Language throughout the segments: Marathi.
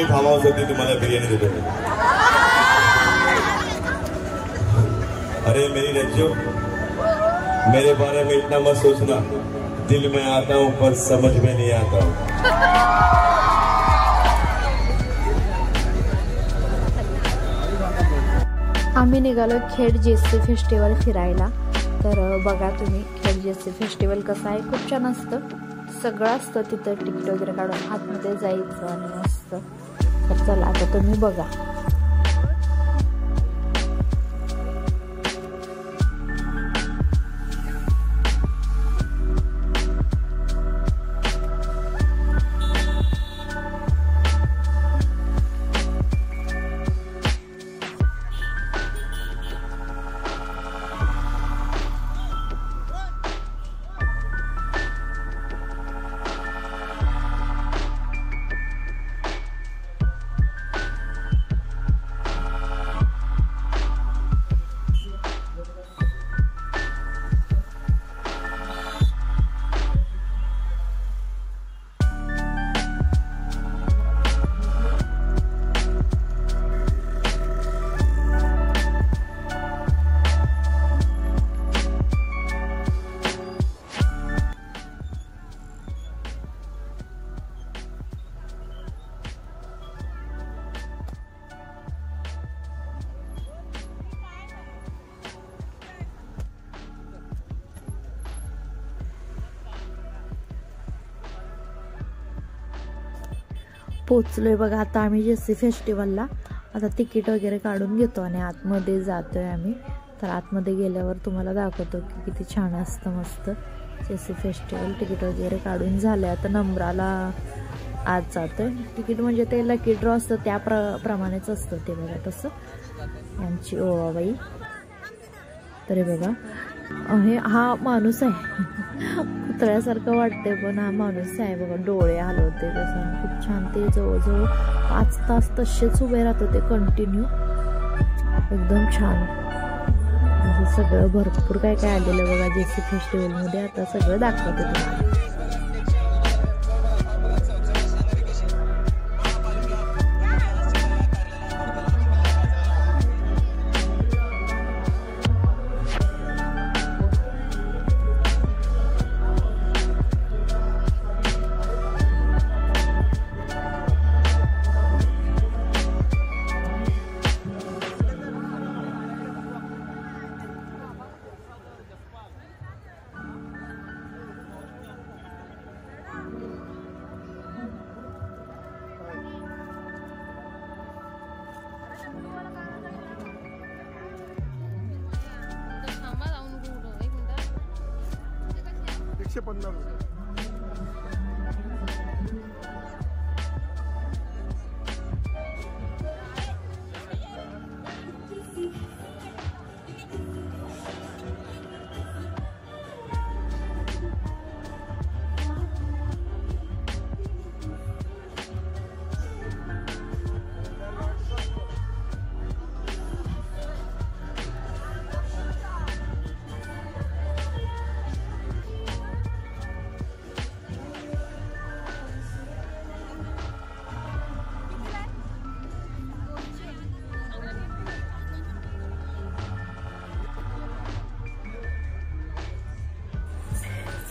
फार्म हाऊस होती तुम्हाला बिर्याणी देतो। अरे मेरी रज्जू, मेरे बारे में इतना मत सोचना, दिल में आता हूँ पर समझ में नहीं आता हूँ। आम्ही निघालो खेड जेसी फेस्टिवल फिरायला। तर बघा तुम्ही खेड जेसी फेस्टिवल कसं आहे, खूप छान असतं, सगळं असतं तिथं, तिकीट वगैरे काढून आतमध्ये जायचं आणि मस्त। तर चला आता तुम्ही बघा। पोचलोय बघा आता आम्ही जेसी फेस्टिवलला। आता तिकीट वगैरे काढून घेतो आणि आतमध्ये जातोय आम्ही। तर आतमध्ये गेल्यावर तुम्हाला दाखवतो की किती छान असतं मस्त जेसी फेस्टिवल। तिकीट वगैरे काढून झाले, आता नंबराला आज जातोय। तिकीट म्हणजे ते लकी ड्रॉ असतं त्या प्रमाणेच असतं ते बघा तसं। यांची ओवाबाई तर हे बघा, हे हा माणूस आहे पुतळ्यासारखं वाटते पण हा माणूस आहे बघा, डोळे हलवते कसं, खूप छान। ते जवळजवळ 5 तास तसेच उभे राहत होते कंटिन्यू, एकदम छान। असं सगळं भरपूर काय काय आलेलं बघा जेसी फेस्टिवलमध्ये। आता सगळं दाखवते तुम्हाला।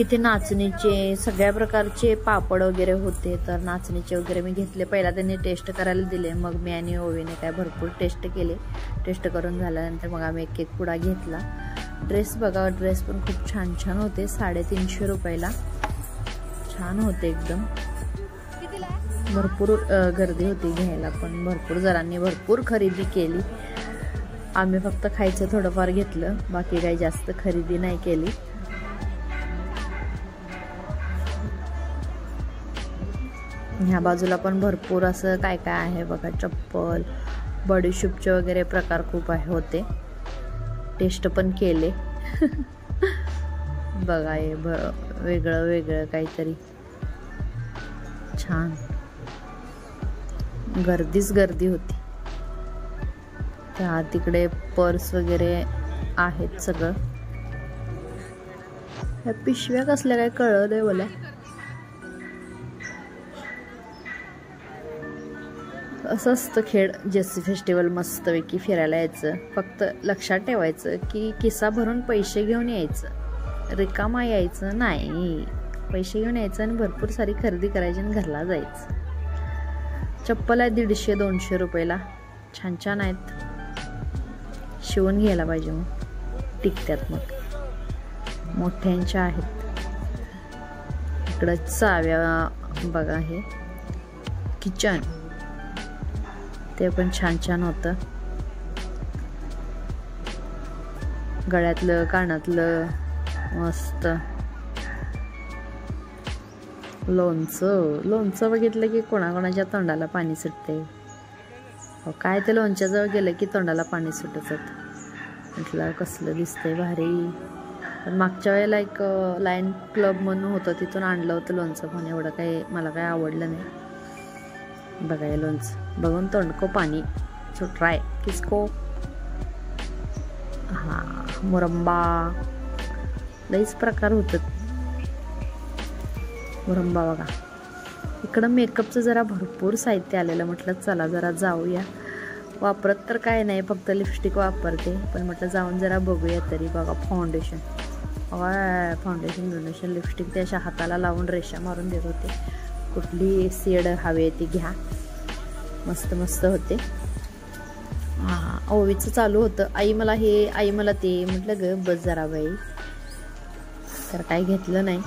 इथे नाचणीचे सगळ्या प्रकारचे पापड वगैरे होते, तर नाचणीचे वगैरे मी घेतले। पहिला त्यांनी टेस्ट करायला दिले, मग मी आणि ओवीने काय भरपूर टेस्ट केले। टेस्ट करून झाल्यानंतर मग आम्ही एक पुडा घेतला। ड्रेस बघा, ड्रेस पण खूप छान छान होते, 350 रुपयाला छान होते एकदम। भरपूर गर्दी होती घ्यायला, पण भरपूर जणांनी भरपूर खरेदी केली। आम्ही फक्त खायचं थोडंफार घेतलं, बाकी काही जास्त खरेदी नाही केली। ह्या बाजूला पण भरपूर असं काय काय आहे बघा, चप्पल, बडीशूपचे वगैरे प्रकार खूप होते, टेस्ट पण केले बघा। हे वेगळं वेगळं काहीतरी छान, गर्दीच गर्दी होती। त्या तिकडे पर्स वगैरे आहेत सगळं। ह्या पिशव्या कसल्या काय कळलं नाही मला। असं असतं खेड जेसी फेस्टिवल. मस्तपैकी फिरायला यायचं, फक्त लक्षात ठेवायचं की किस्सा भरून पैसे घेऊन यायचं, रिकामा यायचं नाही. पैसे घेऊन यायचं आणि भरपूर सारी खरेदी करायची आणि घरला जायचं. चप्पल आहे 150-200 रुपयाला, छान छान आहेत, शिवून घ्यायला पाहिजे, मग टिकत्यात. मग मोठ्यांच्या आहेत. इकडं चाव्या बघा, हे किचन ते पण छान छान होतं. गळ्यातलं कानातलं मस्त. लोणचं बघितलं की कोणाकोणाच्या तोंडाला पाणी सुटते. काय ते लोणच्याजवळ गेलं की तोंडाला पाणी सुटत म्हटलं कसलं दिसतंय भारी. पण मागच्या वेळेला एक लायन क्लब म्हणून होतं, तिथून आणलं होतं लोणचं, पण एवढं काही मला काही आवडलं नाही. बघाय लोणचं बघून तोंडको पाणी. सो ट्राय किसको. हां, मुरंबा लईच प्रकार होतात. मुरंबा बघा. इकडं मेकअपचं जरा भरपूर साहित्य आलेलं. म्हटलं चला जरा जाऊया. वापरत तर काय नाही, फक्त लिपस्टिक वापरते, पण म्हटलं जाऊन जरा बघूया तरी. बघा फाउंडेशन, फाउंडेशन लिपस्टिक ते अशा हाताला लावून रेषा मारून देत होते. कुठली शेड हवे ती घ्या, मस्त मस्त होते. हां, ओवीचं चालू होतं, आई मला हे, आई मला ते. म्हटलं ग बस जरा बाई, तर काय घेतलं नाही.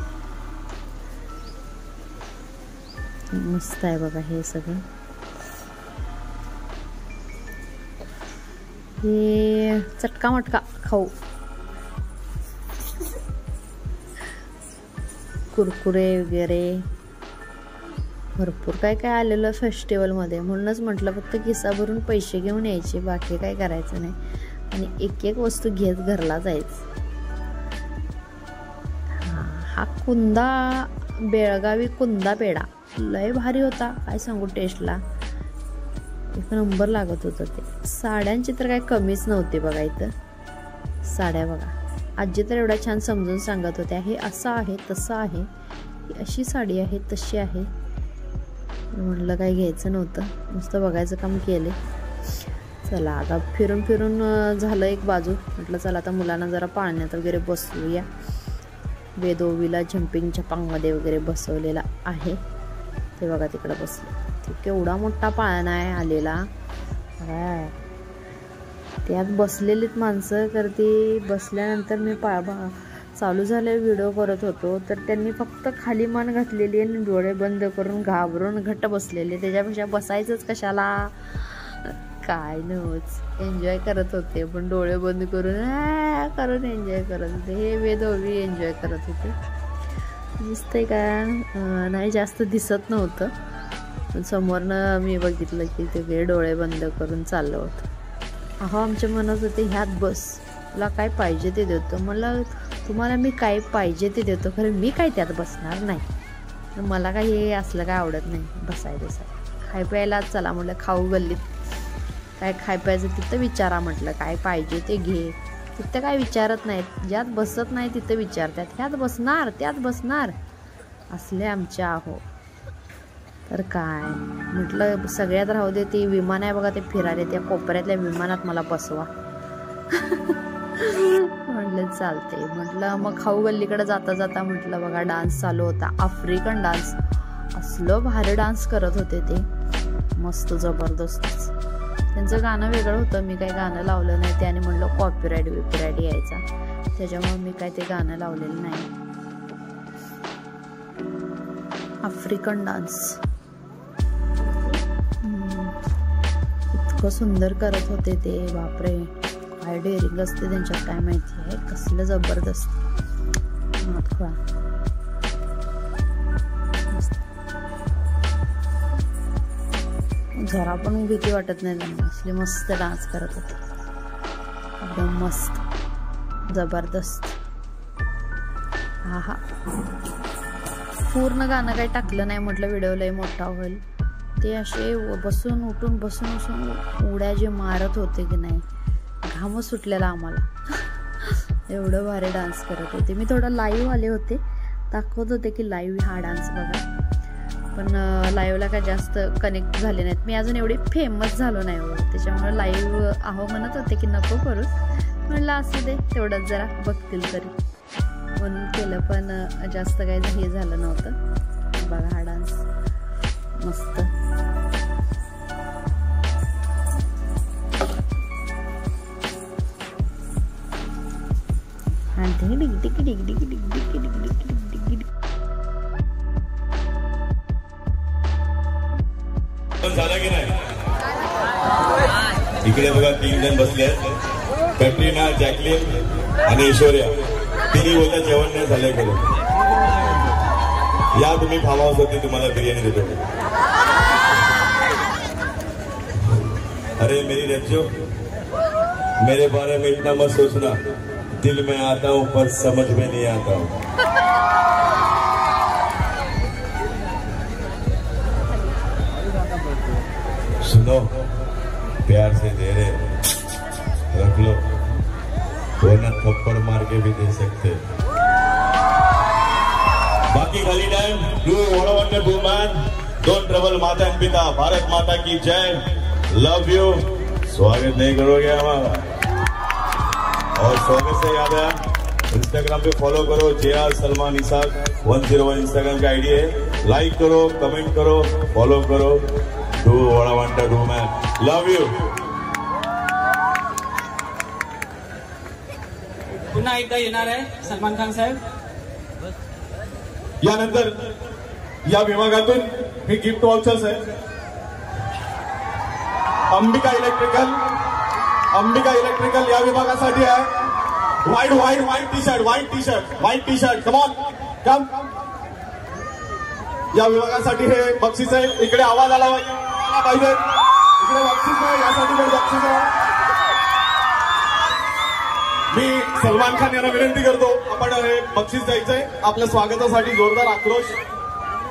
मस्त आहे बघा हे सगळं. हे चटका मटका खाऊ, कुरकुरे वगैरे भरपूर काय काय आलेलं फेस्टिवलमध्ये. म्हणूनच म्हटलं फक्त खिसा भरून पैसे घेऊन यायचे, बाकी काय करायचं नाही, आणि एक एक वस्तू घेत घरला जायचं. हा कुंदा, बेळगावी कुंदा पेढा लय भारी होता, काय सांगू. टेस्टला एक नंबर लागत होतं ते. साड्यांची तर काय कमीच नव्हती बघा. इथं साड्या बघा, आजी तर एवढ्या छान समजून सांगत होत्या, हे असं आहे तसं आहे, ही अशी साडी आहे तशी आहे. म्हटलं काय घ्यायचं नव्हतं, नुसतं बघायचं काम केले. चला आता फिरून फिरून झालं एक बाजू. म्हटलं चला आता मुलांना जरा पाळण्यात वगैरे बसवूया. वेदोवीला झम्पिंग झपांगमध्ये वगैरे बसवलेला आहे, ते बघा तिकडं बसले. ते केवढा मोठा पाळणा आहे आलेला. त्यात बसलेलीत माणसं करती. बसल्यानंतर मी चालू झाले व्हिडिओ करत होतो, तर त्यांनी फक्त खाली मान घातलेली आणि डोळे बंद करून घाबरून घट्ट बसलेले. त्याच्यापेक्षा बसायचंच कशाला, काय नव्हच. एन्जॉय करत होते, पण डोळे बंद करून एन्जॉय करत होते. हे वेदोवी एन्जॉय करत होते. दिसतंय का नाही, जास्त दिसत नव्हतं, पण समोरनं मी बघितलं की ते डोळे बंद करून चाललं होतं. अहो आमच्या मनात होते ह्यात बस, तुला काय पाहिजे ते देतो. मला तुम्हाला मी काय पाहिजे ते देतो, खरं मी काय त्यात बसणार नाही. मला काय हे असलं काय आवडत नाही बसायचं. खाय प्यायला चला म्हटलं, खाऊ गल्लीत काय खाय प्यायचं तिथं विचारा. म्हटलं काय पाहिजे ते घे. तिथं काय विचारत नाहीत, ज्यात बसत नाही तिथं विचारतात, ह्यात बसणार त्यात बसणार असले आमच्या. आहो तर काय म्हटलं, सगळ्यात राहू दे. ती विमान आहे बघा, ते फिरायला त्या कोपऱ्यातल्या विमानात मला बसवा. म्हटलं चालते. म्हटलं मग खाऊ गल्लीकडे जाता जाता म्हटलं बघा डान्स चालू होता, आफ्रिकन डान्स. असलं भारी डान्स करत होते ते, मस्त जबरदस्तच. त्यांचं गाणं वेगळं होतं, मी काही गाणं लावलं नाही. त्याने म्हटलं कॉपीराईट यायचा, त्याच्यामुळे मी काय ते गाणं लावलेलं नाही. आफ्रिकन डान्स इतकं सुंदर करत होते ते, बापरे काय डेअरिंग असते त्यांच्यात काय माहिती आहे. कसलं जबरदस्त. जरा पण भीती वाटत नाही त्यांना, असले मस्त डान्स करत होते, एकदम मस्त जबरदस्त. हा पूर्ण गाणं काही टाकलं नाही, म्हटलं व्हिडिओ लय मोठा होईल. ते असे बसून उठून उड्या जे मारत होते की नाही, घाम सुटलेला आम्हाला. एवढं भारी डान्स करत होते. मी थोडं लाईव्ह आले होते, दाखवत होते की लाईव्ह हा डान्स बघा. पण लाईव्हला काय जास्त कनेक्ट झाले नाहीत. मी अजून एवढी फेमस झालो नाही हो, त्याच्यामुळे लाईव्ह आहो म्हणत होते की नको करूच. म्हणलं असू दे, तेवढंच जरा बघतील तरी म्हणून केलं. पण जास्त काही हे झालं नव्हतं. बघा हा डान्स मस्त. झालं की नाही? इकडे बघा 3 जण बसले आहेत, कॅटरीना, जॅकलिन आणि ऐश्वर्या. तिन्ही बोलता जेवण नाही झालंय गेलं. या तुम्ही फार्म हाऊस होती, तुम्हाला बिर्याणी देतो. अरे मेरी रज्जो, मेरे बारे में इतना मत सोचना, दिल में आता हूँ पर समझ में नहीं आता हूँ. सुनो, प्यार से दे रहे, रख लो, वरना थप्पड़ मार के भी दे सकते. बाकी खाली time do what I want to do man. Don't trouble mata and pita. Bharat माता की जय. लव यू. स्वागत नहीं करोगे हमारा? और स्वागत से याद है, इंस्टाग्राम पे फॉलो करो, JR सलमान इसाक 101 इंस्टाग्राम का आईडी है. लाइक करो, कमेंट करो, फॉलो करो. Do what I want to do man. Love you. पुन्हा एकदा येणार आहे सलमान खान साहेब. यानंतर या विभागातून हे गिफ्ट वाउचर्स आहे. अंबिका इलेक्ट्रिकल या विभागासाठी आहे. White T shirt come on come. या विभागासाठी हे बक्षीस आहे. इकडे आवाज आला पाहिजे. इकडे बक्षीस आहे, यासाठी बक्षीस आहे. मी सलमान खान यांना विनंती करतो, आपण हे बक्षीस द्यायचंय. आपल्या स्वागतासाठी जोरदार आक्रोश.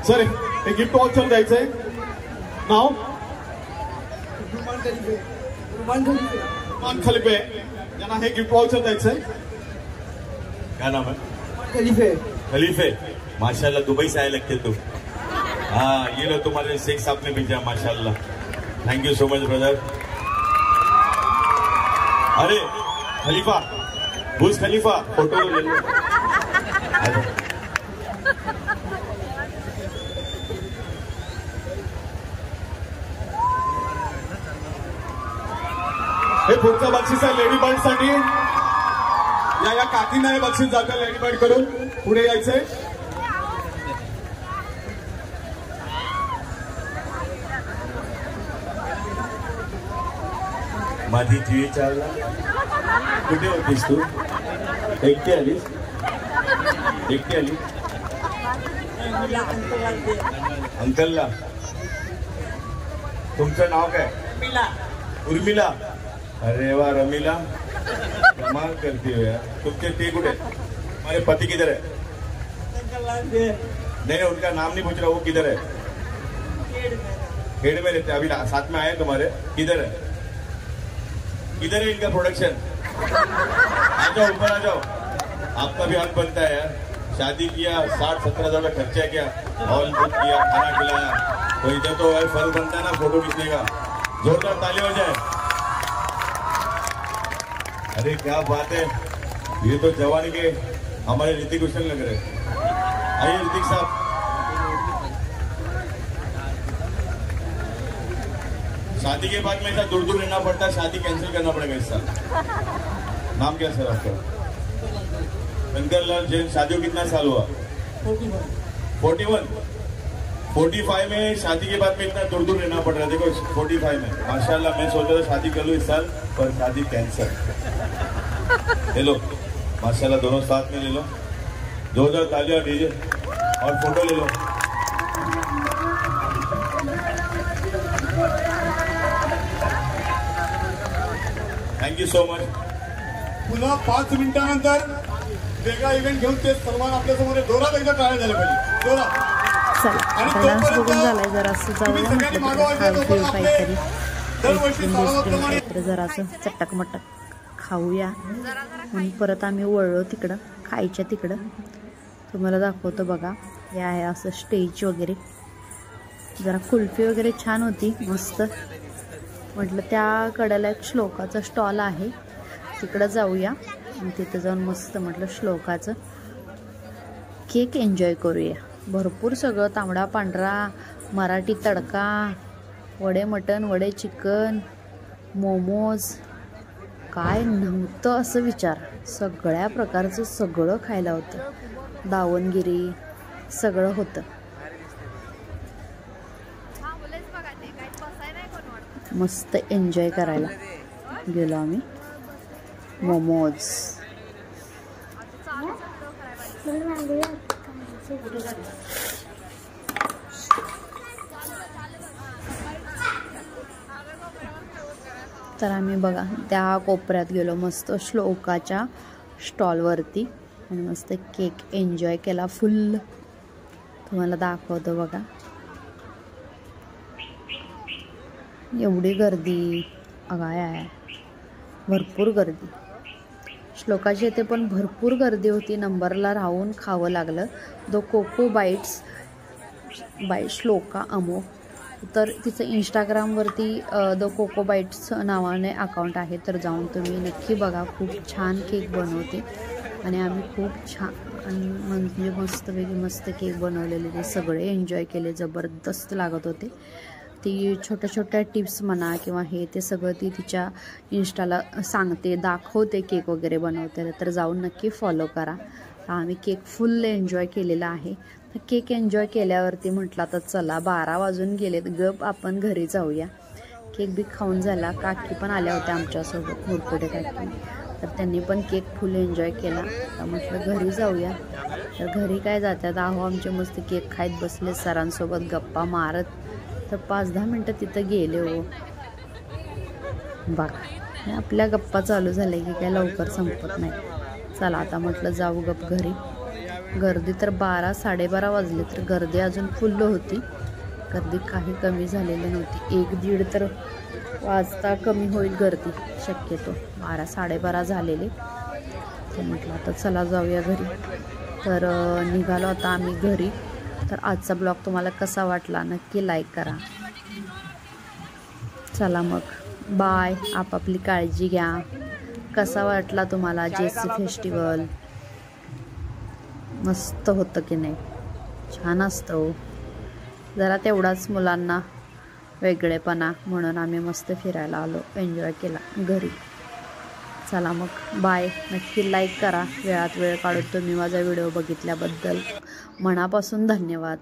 सर, हे गिफ्ट वाउचर द्यायचंय. नाव रुमान खलीफे यांना हे गिफ्ट वाउचर द्यायचंय. क्या नाम है? खलीफे. माशाल्लाह, दुबई से आए लगते तुम. हाँ, ये लो तुम्हारे शेख साहब ने भेजा. माशाल्लाह, thank you so much brother. अरे खलीफा, बुर्ज खलीफा फोटो ले लो. हे पुढचं बक्षीस आहे लेडी बर्ड साठी. या काकींना हे बक्षीस जातं लेडी बर्ड करून. पुढे यायचंय. माझी जीवी चावला. कुठे होतीस तू? एकटी आलीस? अंकलला. तुमचं नाव काय? उर्मिला. अरे वाह रमीला, कमाल करती हो यार. तुमके ते कुठे? हमारे पति किधर है? नहीं, उनका नाम नहीं पूछ रहा. वो किधर है? खेड़ में रहते. अभी साथ में आए तुम्हारे. किधर है? किधर है इनका प्रोडक्शन? आ जाओ, ऊपर आ जाओ. आपका भी हक बनता है यार. शादी किया, 60-70 हजार का खर्चा किया, हॉल बुक किया, खाना खिलाया, तो इधर तो फर्ज बनता है ना फोटो खींचने का. जोरदार ताली हो जाए. अरे क्या बात है, ये तो जवानी के हमारे ऋतिक रोशन लग रहे. आइए ऋतिक साहब. शादी के बाद में ऐसा दूर दूर रहना पड़ता है, शादी कैंसिल करना पड़ेगा इस साल. नाम क्या सर आपका? शंकर लाल जैन. शादी को कितना साल हुआ? 41. 45 में शादी के बाद में इतना दूर दूर रहना पड़ रहा है. देखो 45 में माशाल्लाह. मैं सोच रहा था शादी कर लूं इस साल, पर शादी कैंसर. ले लो माशाल्लाह, दोनों साथ में ले लो. 2000 तालियां दीजिए और फोटो ले low. Thank you so much. पुन्हा 5 मिनिटांनंतर वेगळा इव्हेंट घेऊन ते सर्वांना आपल्या समोर जोरात एकदा टाळ्या झाल्या पाहिजे. जोरात. चला आता डान्स बघून झालाय. जरासं जाऊया म्हटलं खाऊ काहीतरी काहीतरी जरासं चटक मटक खाऊया. म्हणून परत आम्ही वळलो तिकडं खायच्या तिकडं. तुम्हाला दाखवतो बघा. हे आहे असं स्टेज वगैरे. जरा कुल्फी वगैरे छान होती, मस्त. म्हटलं त्या कडेला एक श्लोकाचं स्टॉल आहे, तिकडं जाऊया आणि तिथं जाऊन मस्त म्हटलं श्लोकाचं केक एन्जॉय करूया. भरपूर सगळं तांबडा पांढरा, मराठी तडका, वडे मटण, वडे चिकन, मोमोज, काय नव्हतं असं विचार. सगळ्या प्रकारचं सगळं खायला होतं, दावणगिरी सगळं होतं. मस्त एन्जॉय करायला गेलो आम्ही. मोमोज तर आम्ही बघा त्या कोपऱ्यात गेलो मस्त श्लोकाच्या स्टॉलवरती आणि मस्त केक एन्जॉय केला फुल. तुम्हाला दाखवतो बघा, एवढी गर्दी, अगाय आहे, भरपूर गर्दी. श्लोकाच्या इथे पण भरपूर गर्दी होती, नंबरला राहून खावं लागलं. The coco bites by Shloka अमो, तर तिचं इंस्टाग्रामवरती द कोको बाईट्स नावाने अकाउंट आहे, तर जाऊन तुम्ही नक्की बघा. खूप छान केक बनवते आणि आम्ही खूप छान आणि म्हणजे मस्तपैकी मस्त केक बनवलेले, ते सगळे एन्जॉय केले, जबरदस्त लागत होते. ती छोट्या छोट्या टिप्स म्हणा किंवा हे ते सगळं ती तिच्या इंस्टाला सांगते, दाखवते केक वगैरे बनवते, तर जाऊन नक्की फॉलो करा. आम्ही केक फुल एन्जॉय केलेला आहे. केक एन्जॉय केल्यावरती म्हटलं तर चला 12 वाजून गेलेत, गप आपण घरी जाऊया. केक बी खाऊन झाला. काकी पण आल्या होत्या आमच्यासोबत, मुरकुटे काकी, तर त्यांनी पण केक फुल एन्जॉय केला. तर म्हटलं घरी जाऊया. तर घरी काय जातात, आमचे मस्त केक खात बसले सरांसोबत गप्पा मारत. तर 5-10 मिनटं तिथं गेले हो बघा. आपल्या गप्पा चालू झाल्या की काय लवकर संपत नाही. चला आता म्हटलं जाऊ गप घरी. गर्दी तर 12-12:30 वाजले, तर गर्दी अजून फुल होती. गर्दी काही कमी झालेली नव्हती. 1-1:30 तर वाजता कमी होईल गर्दी शक्यतो. 12-12:30 झालेले. तर म्हटलं आता चला जाऊया घरी. तर निघालो आता आम्ही घरी. तर आजचा ब्लॉग तुम्हाला कसा वाटला नक्की लाईक करा. चला मग बाय. आपापली काळजी घ्या. कसा वाटला तुम्हाला जेसी फेस्टिवल? मस्त होतं की नाही? छान असतं हो. जरा तेवढाच मुलांना वेगळेपणा म्हणून आम्ही मस्त फिरायला आलो, एन्जॉय केला घरी. चला मग बाय. नक्की लाईक करा. वेळात वेळ काढून तुम्ही माझा व्हिडिओ बघितल्याबद्दल मनापासून धन्यवाद.